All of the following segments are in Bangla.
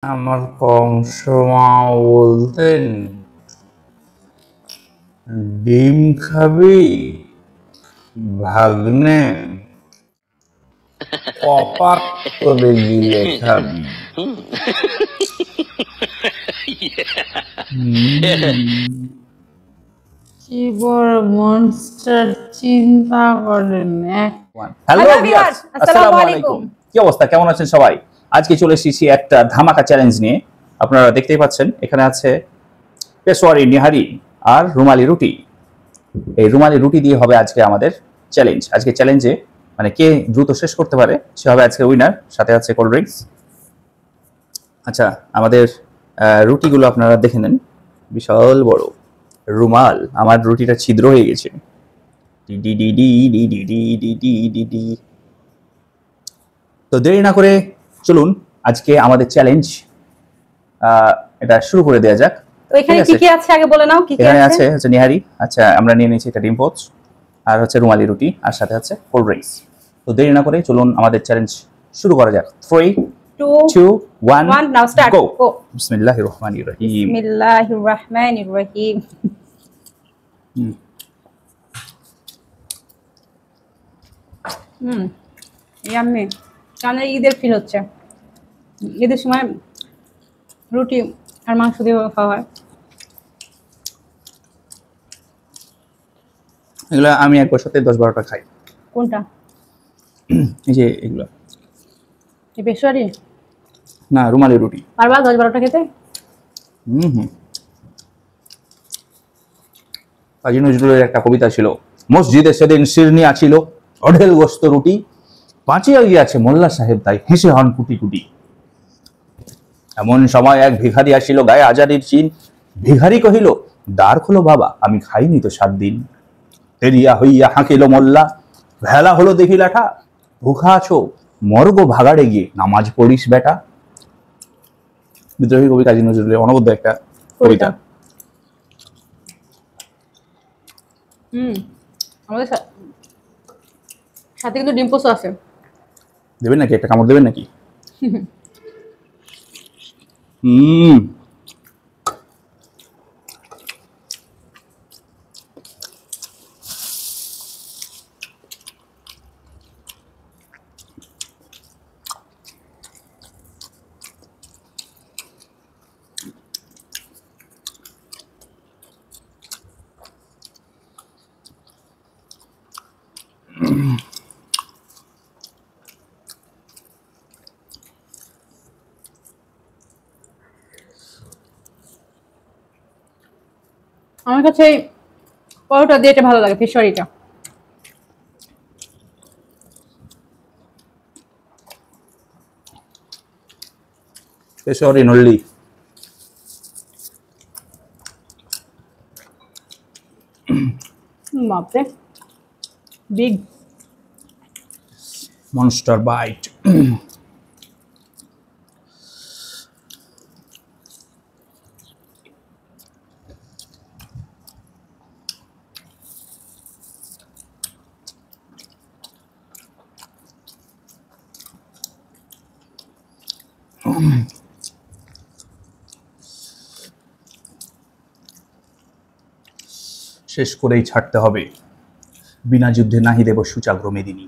আমার কংসমা বলতেন, ডিম খাবি ভাগ্নে, কপাত করে গিলে খাবি। কি বড় মনস্টার চিন্তা করেন হ্যালো ভিউয়ার্স, আসসালামু আলাইকুম। কি অবস্থা, কেমন আছেন সবাই? আজকে চলে এসেছি একটা ধামাকা চ্যালেঞ্জ নিয়ে। আপনারা দেখতেই পাচ্ছেন এখানে আছে পেশোয়ারি নিহারি আর রুমালি রুটি। এই রুমালি রুটি দিয়ে হবে আজকে আমাদের চ্যালেঞ্জ। আজকে চ্যালেঞ্জে মানে কে দ্রুত শেষ করতে পারে সে হবে আজকে উইনার। সাথে আছে কোল্ড ড্রিঙ্কস। আচ্ছা, আমাদের রুটিগুলো আপনারা দেখে নেন, বিশাল বড় রুমাল। আমার রুটিটা ছিদ্র হয়ে গেছে। তো দেরি না করে চলুন আজকে আমাদের চ্যালেঞ্জ এটা শুরু করে দেওয়া যাক। তো এখানে কি কি আছে আগে বলে নাও। কি কি এখানে আছে? হচ্ছে নিহারি। আচ্ছা, আমরা নিয়ে নিয়েছি একটা ডিম পোচ, আর হচ্ছে রুমালি রুটি, আর সাথে আছে কোল্ড ড্রিঙ্কস। তো দেরি না করে চলুন আমাদের চ্যালেঞ্জ শুরু করা যাক। 3 2 1 নাও স্টার্ট। গো। বিসমিল্লাহির রহমানির রহিম। বিসমিল্লাহির রহমানির রহিম। ইয়াম্মি। সামনে ঈদের ফিল হচ্ছে। ঈদের সময় রুটি আর মাংস দিয়ে খাওয়া হয়। এগুলা আমি এক বছরতে 10-12টা খাই। কোনটা? এই যে এগুলা। এই পেশোয়ারি না, রুমালি রুটি। পারবা 10-12টা খেতে? কাজী নজরুলের একটা কবিতা ছিল, মসজিদে সেদিন শিরনি আছিল, অঢেল গোস্ত রুটি, বাঁচিয়া গিয়াছে মোল্লা সাহেব তাই হেসে হন কুটি কুটি। এমন সময় এক ভিখারি আসিল, গায়ে আজারির চিন। ভিখারি কহিল, দ্বার খোলো বাবা, আমি খাইনি তো 7 দিন। তেরিয়া হইয়া হাঁকিল মোল্লা, ভেলা হলো দেখি লেঠা, ভুখা আছো মর্গ ভাগাড়ে গিয়ে নামাজ পড়িস বেটা। বিদ্রোহী কবি কাজী নজরুলের অনবদ্য একটা কবিতা। আমাদের সাথে কিন্তু ডিম পোস্ট আছে। দেবেন নাকি? একটা কামড় দেবেন নাকি? আমার কাছে এই পরোটা দিয়ে এটা ভালো লাগে, পেশোয়ারিটা। পেশোয়ারি নল্লি। বাপরে, বিগ মনস্টার বাইট। শেষ করেই ছাড়তে হবে, বিনা যুদ্ধে নাহি দেব সুচাগ্র মেদিনী।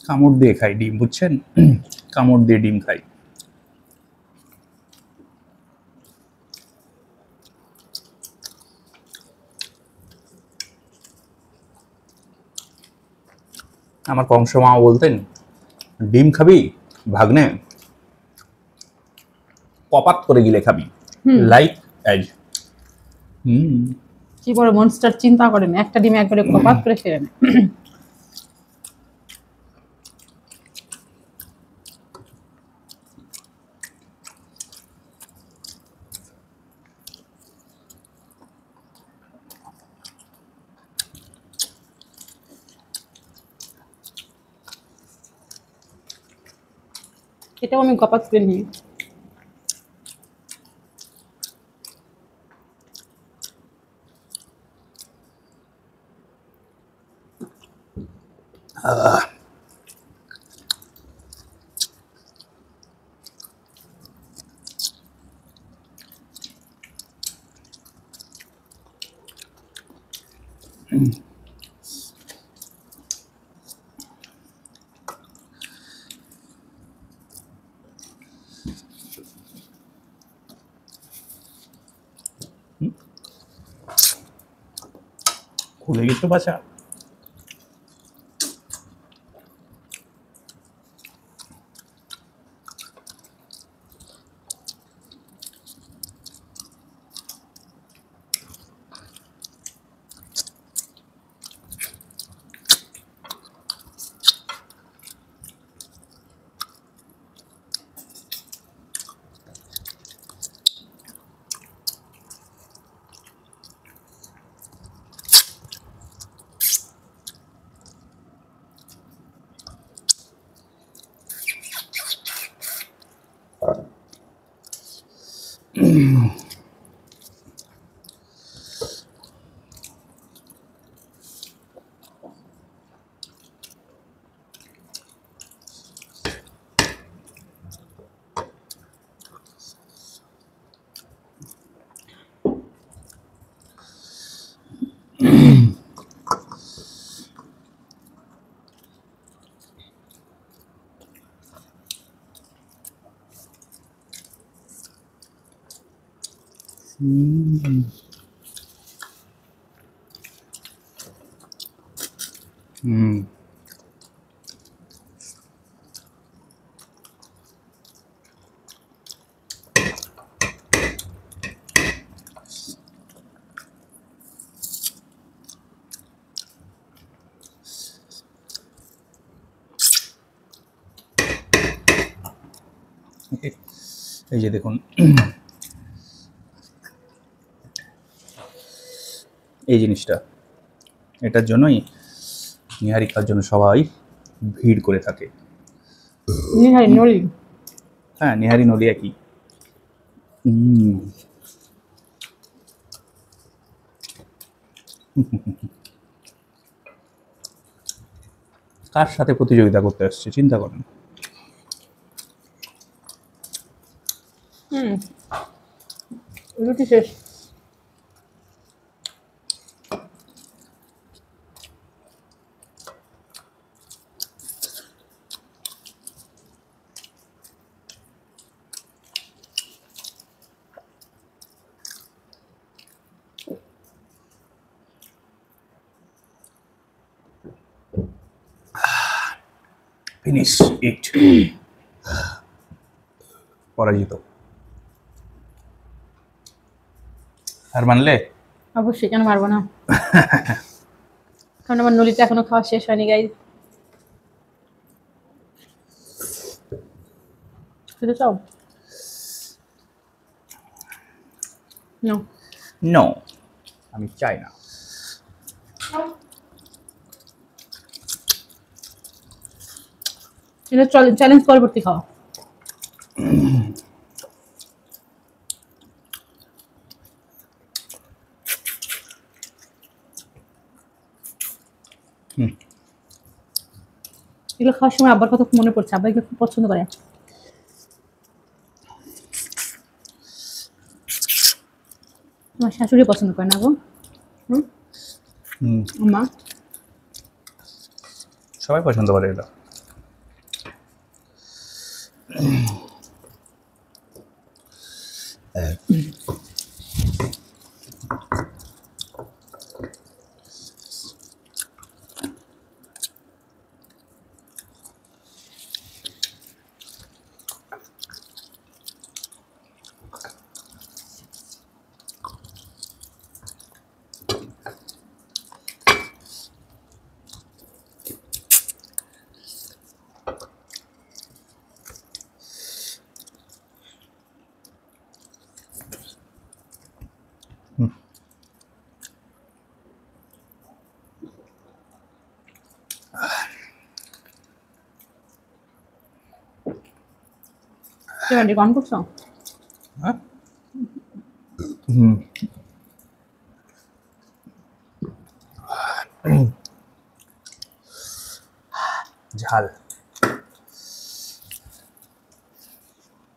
কামড় দিয়ে খাই ডিম, বুঝছেন? কামড় দিয়ে ডিম খাই। আমার কংসমা বলতেন, ডিম খাবি ভাগ্নে, কপাত করে গিলে খাবি। Like age. কি বড় মনস্টার চিন্তা করেন, একটা ডিম একবারে কপাত করে ফেলে নেয়। এটাও আমি কপাস করে নিই। খুলে গেছো বাছা। এই যে দেখুন, এই জিনিসটা, এটার জন্যই নিহারি খাওয়ার জন্য সবাই ভিড় করে থাকে। নিহারি নলি। হ্যাঁ, নিহারি নলি একই। কার সাথে প্রতিযোগিতা করতে আসছে চিন্তা করেন। রুটি শেষ। Finish it. পরাজিত। আর মানলে? অবশ্যই, কেন মারবো না। কারণ আমার নলিটা এখনো খাওয়া শেষ হয়নি গাইজ। খেতে চাও? নো নো, আমি চাই না। এটা চ্যালেঞ্জ পরবর্তী খাওয়া। এগুলো খাওয়ার সময় আব্বার কথা খুব মনে পড়ছে। আব্বা এগুলো খুব পছন্দ করে। আমার শাশুড়ি পছন্দ করে না গো। মা সবাই পছন্দ করে এটা। তুমি কম করছো? ঝাল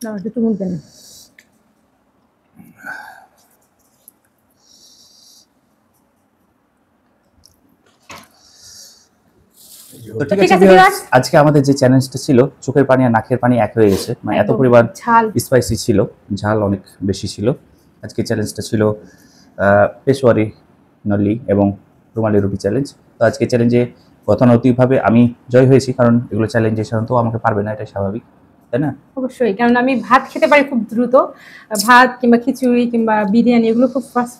না, একটু মুখ দেন। তো ঠিক আছে viewers, আজকে আমাদের যে চ্যালেঞ্জটা ছিল চোখের পানি আর নাকের পানি এক হয়ে গেছে, মানে এত পরিমাণ ঝাল স্পাইসি ছিল, ঝাল অনেক বেশি ছিল। আজকে চ্যালেঞ্জটা ছিল পেশোয়ারি নলি এবং রুমালি রুটি চ্যালেঞ্জ। তো আজকে চ্যালেঞ্জে গতানুগতিকভাবে আমি জয় হয়েছি, কারণ এগুলো চ্যালেঞ্জে সাধারণত আমাকে পারবে না, এটা স্বাভাবিক, তাই না? অবশ্যই, কারণ আমি ভাত খেতে পারি খুব দ্রুত, ভাত কিংবা খিচুড়ি কিংবা বিরিয়ানি এগুলো খুব ফাস্ট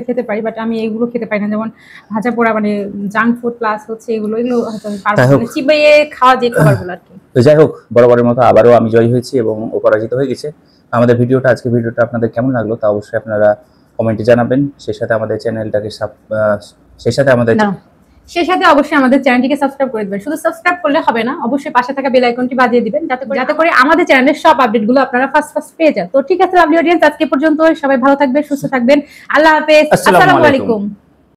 খেতে পারি, বাট আমি এগুলো খেতে পারি না, যেমন ভাজা পোড়া, মানে জাঙ্ক ফুড প্লাস হচ্ছে এগুলো হয়তো আমি পারবো না, চিবাইয়ে খাওয়া যে খাবারগুলো আর কি। তো যাই হোক, বরাবরের মতো আবারও আমি জয় হয়েছি এবং ও পরাজিত হয়ে গেছে। আমাদের আজকে ভিডিওটা আপনাদের কেমন লাগলো তা অবশ্যই আপনারা কমেন্টে জানাবেন। সেই সাথে আমাদের চ্যানেলটাকে সেই সাথে অবশ্যই আমাদের চ্যানেলটিকে সাবস্ক্রাইব করে দিবেন। শুধু সাবস্ক্রাইব করলে হবে না, অবশ্যই পাশে থাকা বেল আইকনটি বাজিয়ে দিবেন, যাতে করে আমাদের চ্যানেলের সব আপডেটগুলো আপনারা ফার্স্ট পেয়ে যান। তো ঠিক আছে লাভলি অডিয়েন্স, আজকে পর্যন্ত, সবাই ভালো থাকবেন, সুস্থ থাকবেন, আল্লাহ হাফেজ, আসসালামু আলাইকুম।